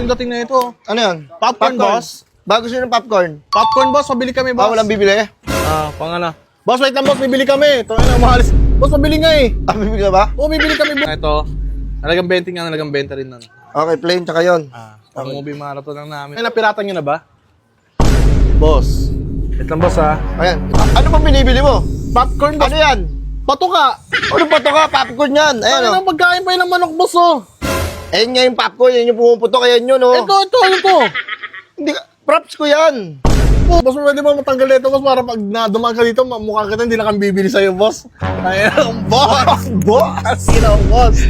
yung dating na ito. Ano yan? Popcorn, boss. Bago siya ng popcorn. Popcorn, boss. Pabili kami, boss. Walang bibili? Pangana. Boss, wait lang, boss. Bibili kami. Ito na, mahalis. Boss, pabili nga eh. Bibili ka ba? Oo, bibili kami, boss. Ito. Nalagang 20 nga, nalagang 20 rin nun. Okay, plain tsaka yun. Ang movie marathon lang namin. Ay, napiratan nyo na ba? Boss. Wait lang, boss, ha. Ayan. Ano bang binibili mo? Popcorn, boss. Ano yan? Patuka. Ano pa to ka? Popcorn yan. Ayan Ano o. nang pagkain pa yun ng manok, boss, oh. Ayan nga yung popcorn. Yan yung pumuputok. Ayan yun, oh. Ito. Hindi ka. Props ko yan. Boss, pwede mo matanggal dito, boss, para pag nadumaan ka dito, mukha kita, hindi na kami bibili sa'yo, boss. Ayun, boss! Boss! Sino, boss?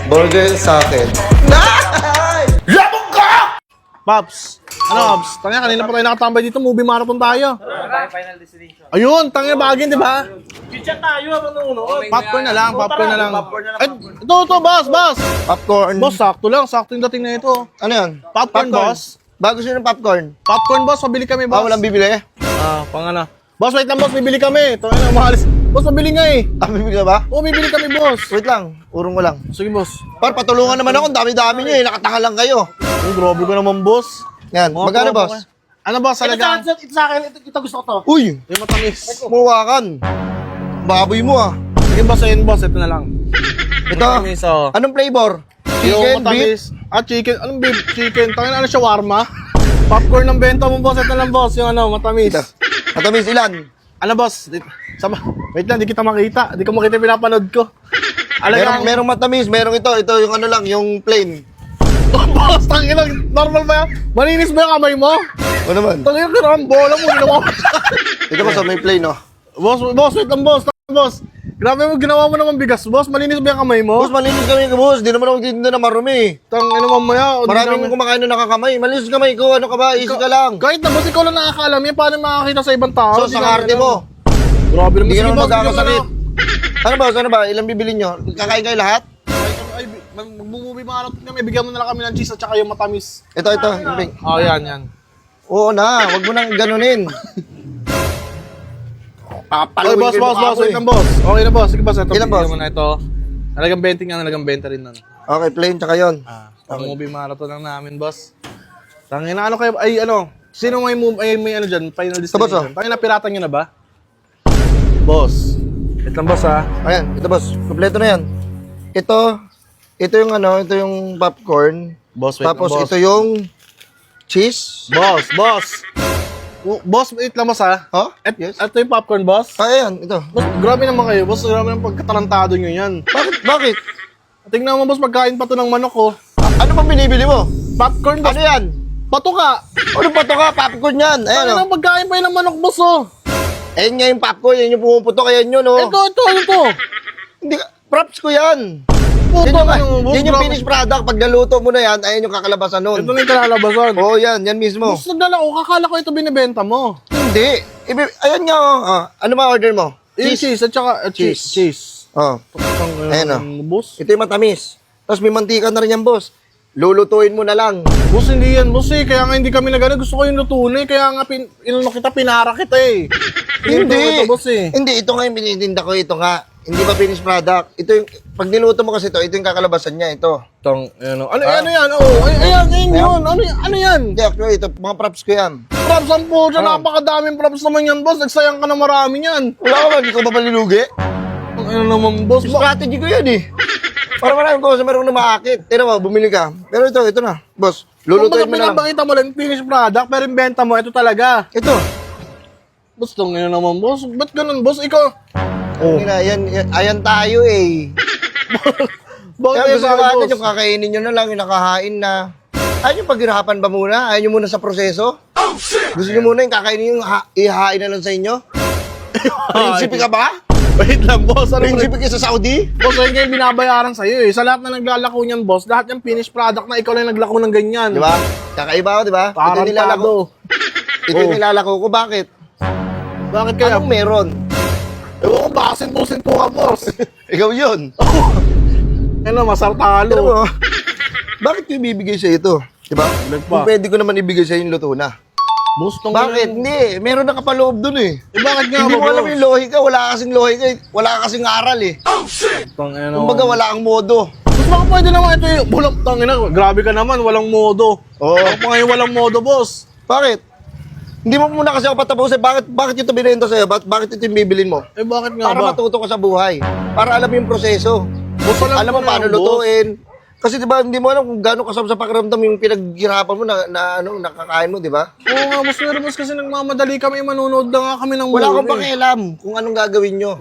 Burger sa akin. Labog ka! Pops! Ano, Pops? Tangina, kanina pa tayo nakatambay dito, movie marathon tayo. Final destination. Ayun, tangina, bagin, di ba? Kitchen tayo, ano nuno? Popcorn na lang. Ay, ito, boss! Popcorn. Boss, sakto yung dating na ito. Ano yan? Popcorn, boss. Bago siya ng popcorn. Popcorn, boss, pabili kami, boss. Walang bibili? Pangana. Boss, wait lang, boss, bibili kami. Ito na, mahalis. Boss, pabili nga eh. Bibili ka ba? Oo, bibili kami, boss. Wait lang. Urong ko lang. Sige, boss. Patulungan naman ako. Ang dami-dami nyo eh. Nakatanga lang kayo. Ay, grabe ko naman, boss. Yan. Magkano, boss? Ano, boss, talaga? Ito sa akin, ito gusto ko to. Uy! Yung matamis. Muwakan. Baboy mo ah. Sige, boss, ayun, boss, ito na lang. Ito. Matamis, oh. Anong flavor? Yung Chicken, beef? matamis. Chicken. Anong beef? Chicken. Tangin, ano, shawarma? Popcorn ng benta mo, boss. Ito lang, boss. Yung ano, matamis. Ito. Matamis ilan? Ano, boss? Sama. Wait lang, di kita makita. Di ko makita yung pinapanood ko. Merong matamis, merong ito. Ito yung ano lang, yung plain. Boss, tangin lang. Normal ba yan? Malinis ba yung kamay mo? Ano naman? Tangin lang, kailangan bola mo. Ginawa mo. Ito ba sa may plain, oh? Boss, wait lang, boss. Boss. Grabe mo, ginawa mo naman bigas, boss. Malinis ba yung kamay mo? Boss, malinis kami ka, boss. Di naman ako titinda na marumi. Tangin naman mo yan. Maraming kumakain na nakakamay. Malinis kamay ko. Ano ka ba? Easy ka lang. Kahit na, boss, ikaw lang nakakaalam yan. Paano makakita sa ibang tao? So, sa karte mo. Grabe naman. Hindi ka Sige, naman boss, magkakasakit. bigyan Ano boss? Ano ba? Ilang bibili nyo? Kakain kayo lahat? Ay, mag-movie marathon kami. Bigyan mo na lang kami ng cheese at saka yung matamis. Ito. Yung pink. Oh, yan. Oo na. Huwag mo nang ganunin. Oy, Papaluin boss, ko yung mukha ko wait eh. lang, boss. Okay na, boss. Sige, boss. Ito, Ilan, boss? bigyan mo na ito. Nalagang 20 nga, nalagang 20 rin nun. Okay, plain tsaka yun. Ang movie marathon lang namin, boss. Tangin na, ano kayo, ay, ano, sino may may ano dyan, final boss, destination? Tangin na, piratan nyo na ba? Boss. Wait lang, boss, ha? Ayan, ito boss. Kompleto na yan. Ito yung ano, ito yung popcorn. Boss, wait Tapos lang, boss. ito yung cheese. Boss. Boss, wait lang, boss, ha? Oh? Yes. Ito yung popcorn, boss. Ayan, ito. Boss, grabe naman kayo, boss. Grabe naman pagkatarantado nyo yan. Bakit? Tingnan mo, boss, pagkain pa to ng manok, oh. Ano bang binibili mo? Popcorn, boss. Ano yan? Patuka. Ano pa to ka? Popcorn yan. Ayan Ano o. nang pagkain pa yun ng manok, boss, oh. Ayan nga yung popcorn. Yan yung pumuputok. Ayan yun o. Ito. Hindi ka. Props ko yan. Puto, Yan yung, boss, yan yung grabe. finished product. Pag naluto mo na yan, ayan yung kakalabasan nun. Ito na yung kalalabasan. Oo, yan. Yan mismo. Boss, naglalako, kakala ko ito binibenta mo. Hindi. Ayan nga o. Ano ba order mo? Yung cheese at saka cheese. Oh. Ayan, oh. Boss. Ito yung matamis. Tapos may mantika na rin yan, boss. Lulutuin mo na lang. Boss, hindi yan, boss eh. Kaya nga hindi kami nagana. Gusto ko yung lutuin eh. Kaya nga inano kita, pinara kita eh. Hindi. Ito, boss eh. Hindi, ito nga yung binitinda ko. Ito nga. Hindi ba finished product? Ito yung, pag niluto mo kasi ito yung kakalabasan niya. Ito. Ano yan? Oh, ayan yun. Ano yan? Hindi, actually, ito, mga props ko yan. Props ang po dyan. Napakadaming props naman yan, boss. Nagsayang ka na marami yan. Wala ka ba? Hindi ko ba palilugi? Ano naman, boss? Strategy ko yan eh. Para maraming customer kung namakit. Tira mo, bumili ka. Pero ito na. Boss, lulutuin mo na lang. Pinapakita mo lang finished product, pero yung benta mo, ito talaga. Ito. Boss, tangin na naman, boss. Ba't ganun, boss? Ikaw, Ayan tayo eh. bakit Kaya kayo gusto sa akin, natin boss? yung kakainin nyo na lang, yung nakahain na. Ayaw yung paghirapan ba muna? Ayaw nyo muna sa proseso? Gusto nyo muna yung kakainin yung ihahain na lang sa inyo? Prinsipe ka ba? Wait lang, boss. Ano Prinsipe ka sa Saudi? Boss, ayun kayo binabayaran sa'yo eh. Sa lahat na naglalako niyan, boss, lahat yung finished product na ikaw lang naglako ng ganyan. Di ba? Kakaiba ako, di ba? Ito yung nilalako. Tarantado. Ito yung nilalako ko. Bakit? Bakit kaya? Anong meron? Ewan ko, baka sinto ka, boss. Ikaw yun. Ano, masartalo. Alam mo, bakit ko ibibigay sa ito? Di ba? Lag pa. Kung pwede ko naman ibigay sa yung luto na. Boss, tong Bakit? Hindi. Meron na kapaloob dun eh. bakit nga Hindi mo boss? alam yung lohika. Wala kasing lohika. Wala kasing aral eh. Tong ano. Kumbaga wala ang modo. baka pwede naman ito yung bulang tangina. Grabe ka naman, walang modo. Oo. Ako pa ngayon walang modo, boss. Bakit? Hindi mo muna kasi ako patapusin. Bakit ito binenta sa'yo? Bakit ito yung bibilin mo? Eh bakit nga Para ba? matuto ka sa buhay. Para alam mo yung proseso. Boss, alam Alam ko mo na paano yan, boss. lutuin. Kasi di ba hindi mo alam kung gaano kasama sa pakiramdam yung pinaghirapan mo na nakakain mo, di ba? Oo nga, boss. Pero boss kasi nagmamadali kami, manonood na nga kami ng Wala akong movie. pakialam kung anong gagawin nyo.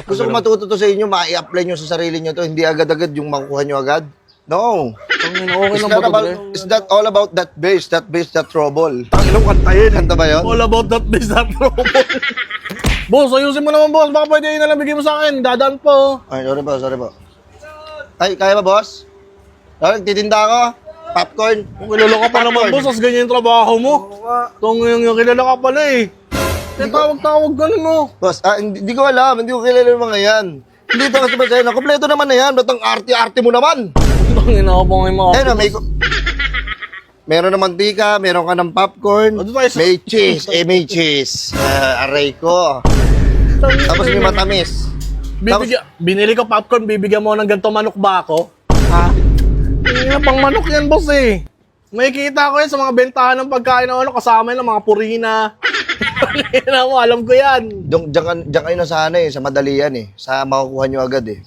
Gusto ko matuto to sa inyo, ma-i-apply nyo sa sarili nyo to. Hindi agad-agad yung makukuha nyo agad. No. Tangina, okay It's lang not ba about, ito? it's not all about that bass, that trouble. Tangilong kanta yun. Kanta ba yun? All about that biz, that trouble. Boss, ayusin mo naman, boss. Baka pwede yun na lang bigay mo sa akin. Dadaan po. Ay, sorry po. Ay, kaya ba, boss? Ay, titinda ako. Popcorn. Kung kilala ka pa naman, boss, as ganyan yung trabaho mo. Tong yung kilala ka pala eh. Tawag-tawag ka nun, no? Boss, hindi ko alam. Hindi ko kilala yung mga yan. Hindi ito kasi ba sa'yo? Nakompleto naman na yan. Ba't ang arte-arte mo naman? Tangina ko pa ngayon mga... Ayun na, meron ng mantika, meron ka ng popcorn, O, doon tayo sa- may cheese. Aray ko. Tapos may matamis. Binili ko popcorn, bibigyan mo ng ganito manok ba ako? Ha? Hindi na pang manok yan, boss eh. May kita ko yan sa mga bentahan ng pagkain na ano, kasama yun ng mga purina. Hindi mo, alam ko yan. Diyan kayo na sana eh, sa madali yan eh. Sa makukuha nyo agad eh.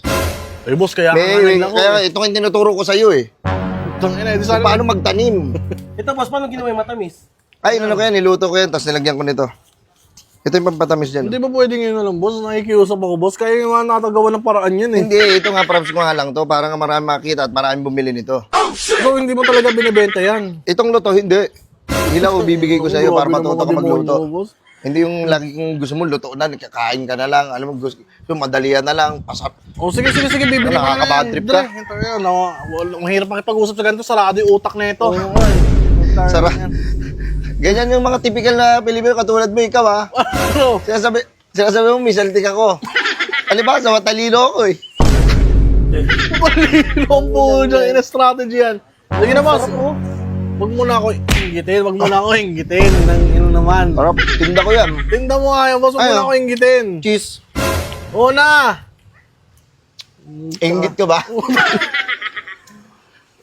Eh, boss, kaya lang ako Kaya eh. ito yung tinuturo ko sa'yo eh. Tangina, di Kung sana... paano magtanim. Ito, boss, paano ginawa yung matamis? Ay, ano ko yan, niluto ko yan, tapos nilagyan ko nito. Ito yung pampatamis dyan. Hindi ba pwede ngayon na lang, boss? Nakikiusap ako, boss. Kaya yung mga natagawa ng paraan yan eh. Hindi, ito nga, props ko nga lang to, para nga marami makita at marami bumili nito. So, hindi mo talaga binibenta yan. Itong luto, hindi. Hilaw, bibigay ko sa'yo para Grabe naman matuto ka ang demonyo magluto. mo, boss. Hindi yung lagi kung gusto mo, luto na, kakain ka na lang. Alam mo, gusto, yung madalian na lang, pasap. O sige, bibili mo na Nakaka-bad yan. trip ka. Dre, ito yan. Mahirap makipag-usap sa ganito, sarado yung utak na ito. Sarap. Ganyan yung mga typical na Pilipino, katulad mo, ikaw ha. Ano? Sinasabi mo, misaltik ako. Alibasa, matalino ako eh. Palilong po dyan, ina-strategy yan. Sige na, boss. Huwag mo na ako inggitin. Nang ino naman. Sarap, tinda ko yan. Tinda mo nga yan, boss. Huwag mo Ayun. na ako inggitin. Cheese. Oo na. Inggit ka ba?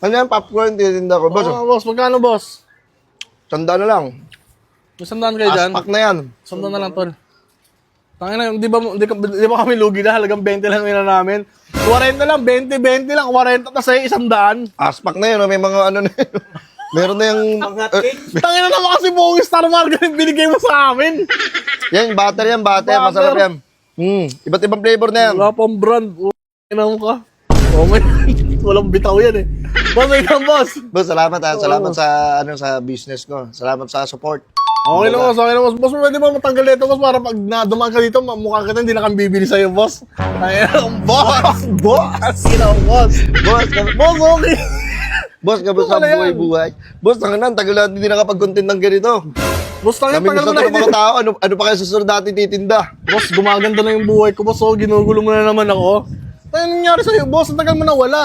Ano yan, popcorn, titinda ko. Boss, Oo, boss. Magkano, boss? tanda na lang. May sandaan kayo dyan? Aspak na yan. Sandaan na lang, tol. Tangina, di ba kami lugi na? Halagang 20 lang nila namin. 40 lang, 20 lang. 40 na sa'yo, 100. Aspak na yun, may mga ano na yun. Meron na yung... Tangina naman kasi buong Star Margarine binigay mo sa amin. yan, butter, masarap yan. Iba't ibang flavor na yan. Wala pang brand. Ina mo ka. Oh my walang bitaw yan eh. Boss, ikaw, boss. Boss, salamat ha. Salamat sa business ko. Salamat sa support. Okay lang, boss. Okay lang, boss. Boss, pwede ba matanggal ito, boss? Para pag dumaan ka dito, mukha kita, hindi na kami bibili sa'yo, boss. Ay, boss! Boss! Boss! Boss, okay. Boss, kamusta Ano ang yan? buhay-buhay? Boss, tangan tagal natin hindi nakapag-content ng ganito. Boss, tangin, Kami tagal gusto mo na ng hindi. mga tao, ano pa kaya susunod natin titinda? Boss, gumaganda na yung buhay ko, boss. Oh, ginugulo mo na naman ako. Ano nangyari sa'yo, boss? Ang tagal mo na wala.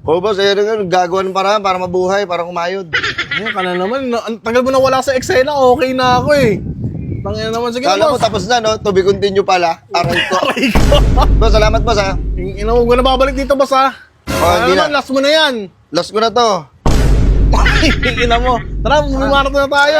O boss, ayun nga, gagawa ng paraan para mabuhay, para kumayod. Ayun ka na naman. Ang tagal mo na wala sa eksena, okay na ako eh. Tangin naman. Sige na, Kala mo boss. tapos na, no? To be continue pala. Aray ko. Aray ko. Boss, salamat boss ha. Ina mo, huwag na babalik dito, boss ha. hindi Ano naman, na. last mo na yan. Lost ko na to. Ina mo. Tara, marathon na tayo.